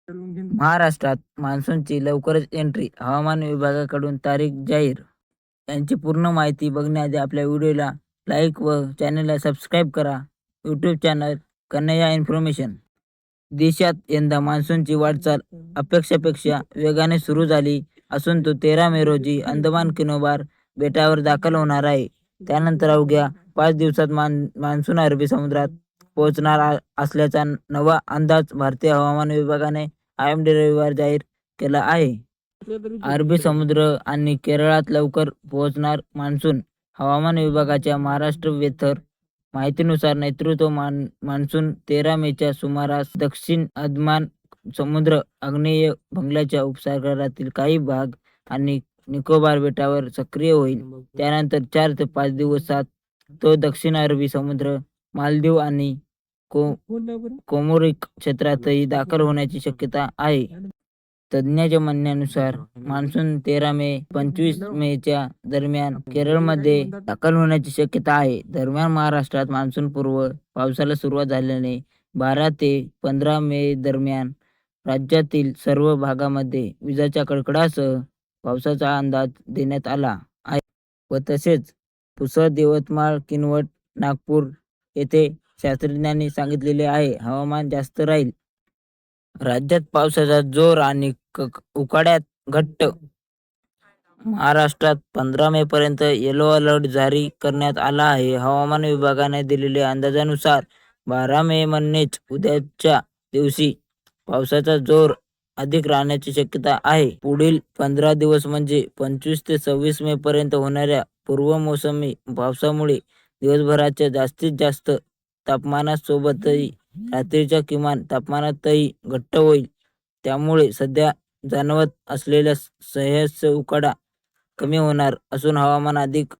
महाराष्ट्रात मान्सूनची लवकरच एंट्री, हवामान विभागाकडून तारीख जाहीर. यांची पूर्ण माहिती बघण्याआधी आपल्या व्हिडिओला लाईक व चॅनलला सबस्क्राईब करा. YouTube channel Kanhaiya information. देशात यंदा मान्सूनची वाटचाल अपेक्षेपेक्षा वेगाने सुरू झाली असून तो 13 मे रोजी अंदमान निकोबार बेटावर दाखल होणार आहे. त्यानंतर अवघ्या 5 दिवसात मान्सून अरबी समुद्रात पोहोचणार असल्याचा नवा अंदाज भारतीय हवामान विभागाने रविवार जाहीर केला आहे. अरबी समुद्र आणि केरळात लवकर पोहोचणार मान्सून. हवामान विभागाच्या महाराष्ट्र वेथर माहितीनुसार नैऋत्य मान्सून 13 मेच्या सुमारास दक्षिण अंदमान समुद्र, आग्नेय बंगालच्या उपसागरातील काही भाग आणि निकोबार बेटावर सक्रिय होईल. त्यानंतर 4 ते 5 दिवसात तो दक्षिण अरबी समुद्र, मालदीव आणि कोमोरिक क्षेत्रातही दाखल होण्याची शक्यता आहे. तज्ज्ञांच्या म्हणण्यानुसार मान्सून 13 मे 25 मेच्या दरम्यान केरळमध्ये दाखल होण्याची शक्यता आहे. दरम्यान महाराष्ट्रात मान्सूनपूर्व पावसाला सुरुवात झाल्याने 12 ते 15 मे दरम्यान राज्यातील सर्व भागामध्ये विजांच्या कडकडाटासह पावसाचा अंदाज देण्यात आला आहे व तसेच पुसद, यवतमाळ, किनवट, नागपूर येथे शास्त्रज्ञांनी सांगितलेले आहे. हवामान जास्त राहील. राज्यात पावसाचा जोर आणि उकाड्यात घट. महाराष्ट्रात 15 मे पर्यंत येलो अलर्ट जारी करण्यात आला आहे. हवामान विभागाने दिलेल्या अंदाजानुसार 12 मे म्हणजेच उद्याच्या दिवशी पावसाचा जोर अधिक राहण्याची शक्यता आहे. पुढील 15 दिवस म्हणजे 25 ते 26 मे पर्यंत होणाऱ्या पूर्वमोसमी पावसामुळे दिवसभराच्या जास्तीत जास्त तापमानासोबतही रात्रीच्या किमान तापमानातही घट होईल. त्यामुळे सध्या जाणवत असलेला सह्याद्री उकाडा कमी होणार असून हवामान अधिक